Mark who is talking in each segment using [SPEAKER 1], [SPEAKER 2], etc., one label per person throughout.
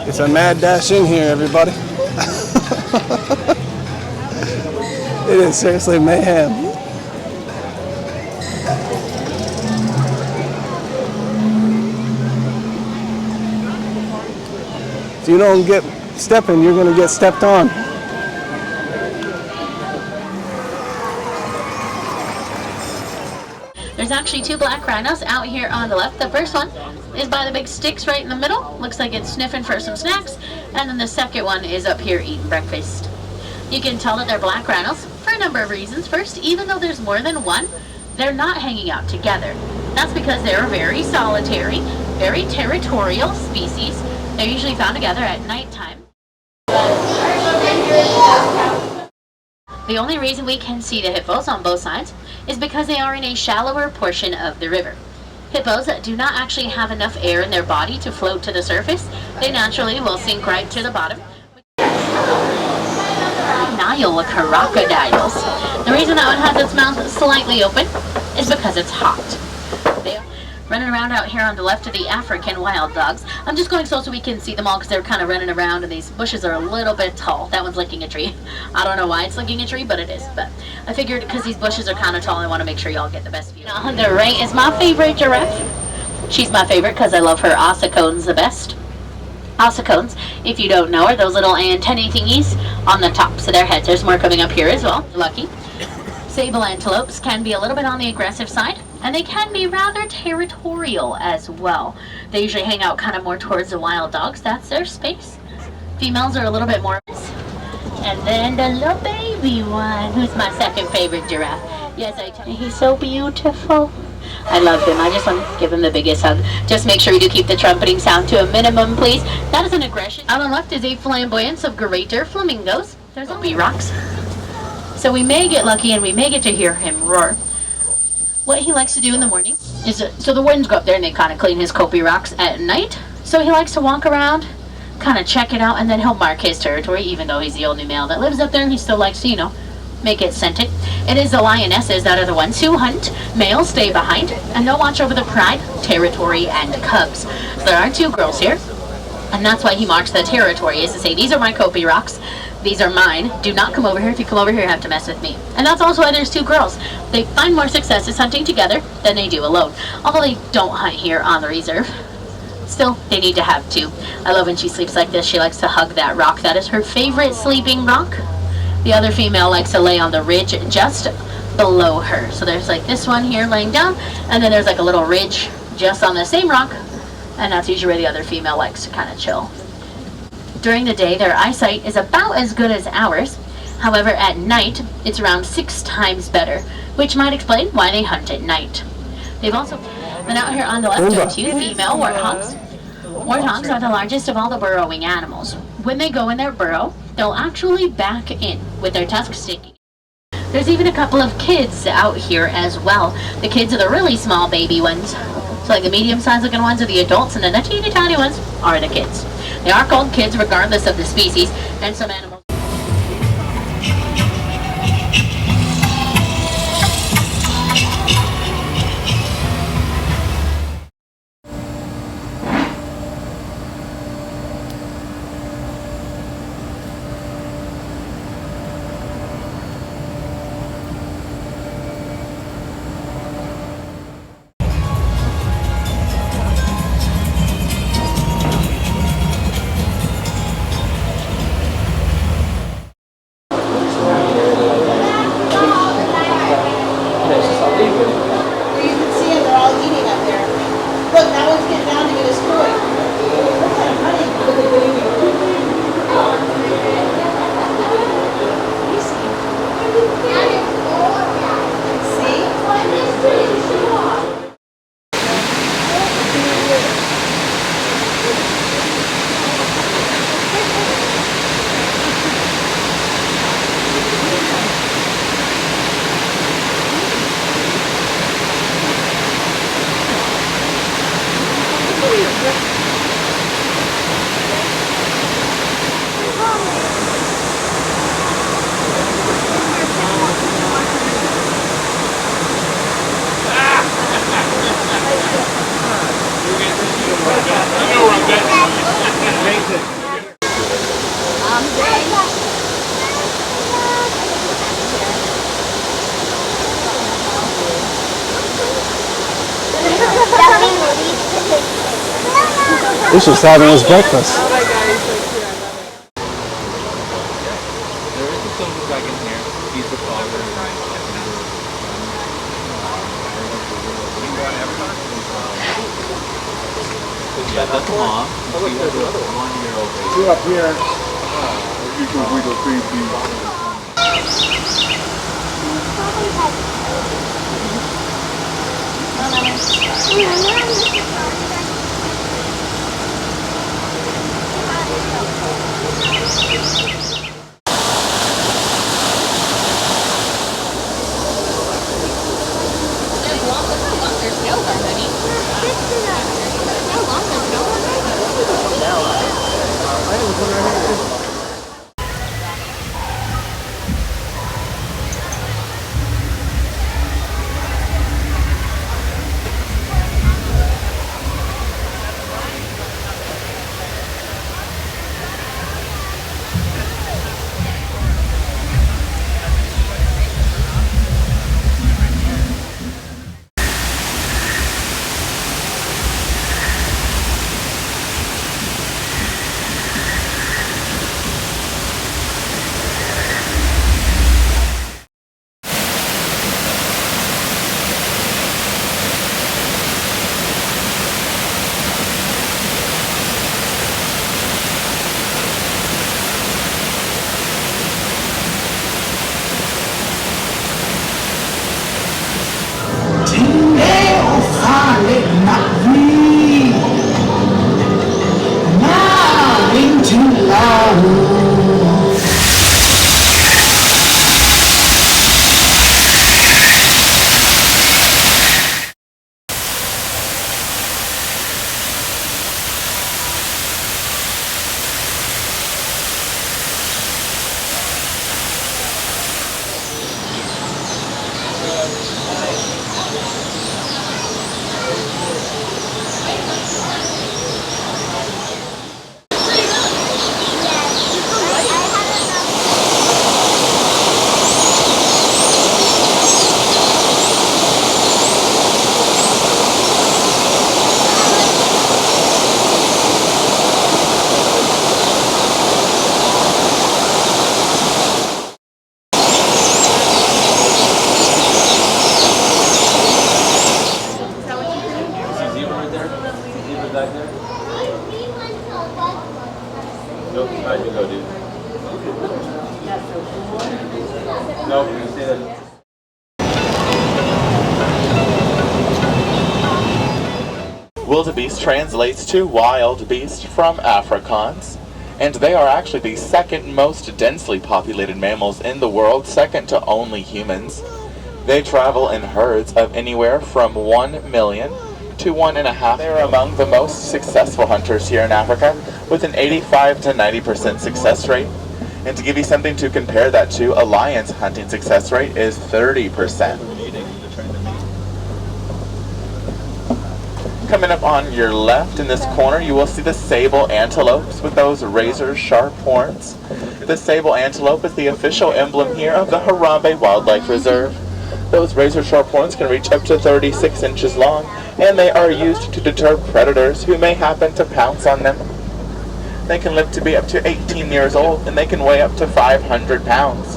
[SPEAKER 1] It's a mad dash in here, everybody. It is seriously mayhem. If you don't get stepping, you're going to get stepped on.
[SPEAKER 2] There's actually two black rhinos out here on the left. The first one is by the big sticks right in the middle. Looks like it's sniffing for some snacks. And then the second one is up here eating breakfast. You can tell that they're black rhinos for a number of reasons. First, even though there's more than one, they're not hanging out together. That's because they're a very solitary, very territorial species. They're usually found together at nighttime. The only reason we can see the hippos on both sides is because they are in a shallower portion of the river. Hippos do not actually have enough air in their body to float to the surface. They naturally will sink right to the bottom. Nile crocodiles. The reason that one has its mouth slightly open is because it's hot. They are running around out here on the left of the African wild dogs. I'm just going so we can see them all because they're kind of running around and these bushes are a little bit tall. That one's licking a tree. I don't know why it's licking a tree, but it is. But I figured because these bushes are kind of tall, I want to make sure y'all get the best view. Now, on the right is my favorite giraffe. She's my favorite because I love her ossicones the best. Ossicones, if you don't know, are those little antennae thingies on the tops of their heads. There's more coming up here as well. Lucky. Sable antelopes can be a little bit on the aggressive side, and they can be rather territorial as well. They usually hang out kind of more towards the wild dogs. That's their space. Females are a little bit more. And then the little baby one, who's my second favorite giraffe. Yes, I tell you, he's so beautiful. I love him. I just want to give him the biggest hug. Just make sure you do keep the trumpeting sound to a minimum, please. That is an aggression. Out on the left is a flamboyance of greater flamingos. There's a rocks. So we may get lucky and we may get to hear him roar. What he likes to do in the morning is, so the wardens go up there and they kind of clean his Kopi rocks at night. So he likes to walk around, kind of check it out, and then he'll mark his territory, even though he's the only male that lives up there. He still likes to, you know, make it scented. It is the lionesses that are the ones who hunt. Males stay behind, and they'll watch over the pride, territory, and cubs. So there are two girls here, and that's why he marks the territory, is to say, these are my Kopi rocks. These are mine. Do not come over here. If you come over here, you have to mess with me. And that's also why there's two girls. They find more successes hunting together than they do alone. Although they don't hunt here on the reserve. Still, they need to have two. I love when she sleeps like this. She likes to hug that rock. That is her favorite sleeping rock. The other female likes to lay on the ridge just below her. So there's like this one here laying down, and then there's like a little ridge just on the same rock. And that's usually where the other female likes to kind of chill. During the day, their eyesight is about as good as ours. However, at night, it's around 6 times better, which might explain why they hunt at night. They've also been out here on the left are 2 female warthogs. Warthogs are the largest of all the burrowing animals. When they go in their burrow, they'll actually back in with their tusks sticking. There's even a couple of kids out here as well. The kids are the really small baby ones. So like the medium-sized looking ones are the adults, and then the teeny tiny ones are the kids. They are called kids regardless of the species, and some animals.
[SPEAKER 1] He's just having his breakfast.
[SPEAKER 3] There is a silver dragon here. He's the father. Yeah, that's mom. She was a 1-year-old baby.
[SPEAKER 4] You're up here. You can wiggle 3 feet.
[SPEAKER 3] Nope, how'd you go, dude? Nope, you can see that.
[SPEAKER 5] Wildebeest translates to wild beast from Afrikaans, and they are actually the second most densely populated mammals in the world, second to only humans. They travel in herds of anywhere from 1 million to 1.5. They are among the most successful hunters here in Africa, with an 85 to 90% success rate. And to give you something to compare that to, a lion's hunting success rate is 30%. Coming up on your left in this corner, you will see the sable antelopes with those razor-sharp horns. The sable antelope is the official emblem here of the Harambe Wildlife Reserve. Those razor-sharp horns can reach up to 36 inches long, and they are used to deter predators who may happen to pounce on them. They can live to be up to 18 years old, and they can weigh up to 500 pounds.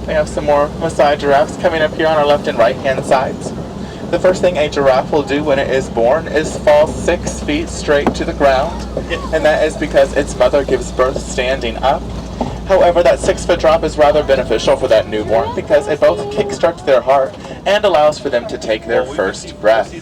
[SPEAKER 5] We have some more Maasai giraffes coming up here on our left and right-hand sides. The first thing a giraffe will do when it is born is fall 6 feet straight to the ground, and that is because its mother gives birth standing up. However, that 6-foot drop is rather beneficial for that newborn because it both kickstarts their heart and allows for them to take their first breath.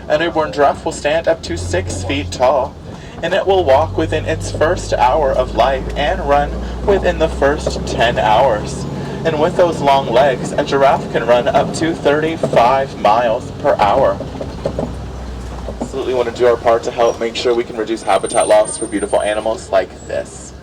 [SPEAKER 5] A newborn giraffe will stand up to 6 feet tall, and it will walk within its first hour of life and run within the first 10 hours. And with those long legs, a giraffe can run up to 35 miles per hour. Absolutely want to do our part to help make sure we can reduce habitat loss for beautiful animals like this.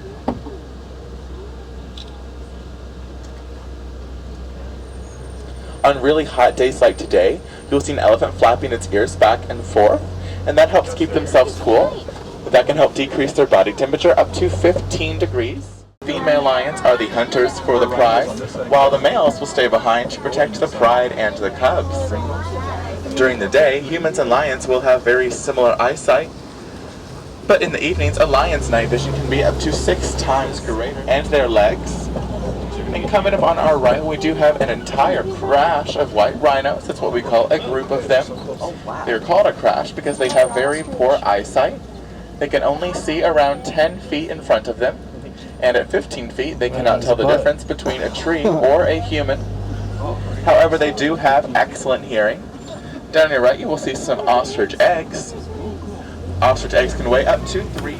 [SPEAKER 5] On really hot days like today, you'll see an elephant flapping its ears back and forth, and that helps keep themselves cool. That can help decrease their body temperature up to 15 degrees. Female lions are the hunters for the pride, while the males will stay behind to protect the pride and the cubs. During the day, humans and lions will have very similar eyesight, but in the evenings, a lion's night vision can be up to 6 times greater. And their legs. And coming up on our right, we do have an entire crash of white rhinos. That's what we call a group of them. They're called a crash because they have very poor eyesight. They can only see around 10 feet in front of them. And at 15 feet, they cannot tell the difference between a tree or a human. However, they do have excellent hearing. Down on your right, you will see some ostrich eggs. Ostrich eggs can weigh up to 3.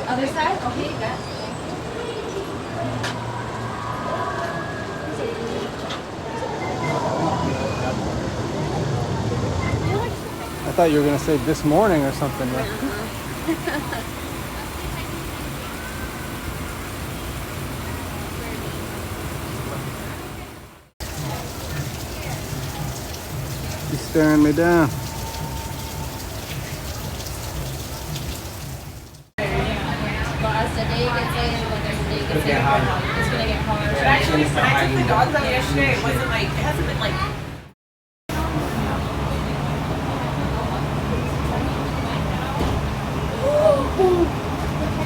[SPEAKER 6] Other side? Okay, you got it.
[SPEAKER 1] I thought you were going to say this morning or something. He's staring me down.
[SPEAKER 6] It's gonna get hard. But actually, when I took the dogs out yesterday, it wasn't like, it hasn't been like.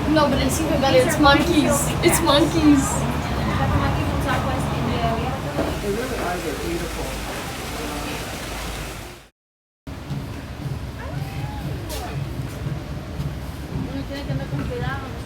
[SPEAKER 7] No, but it's even better. It's monkeys. It's monkeys.
[SPEAKER 6] They really are. They're beautiful.
[SPEAKER 7] Uno tiene que andar con cuidado.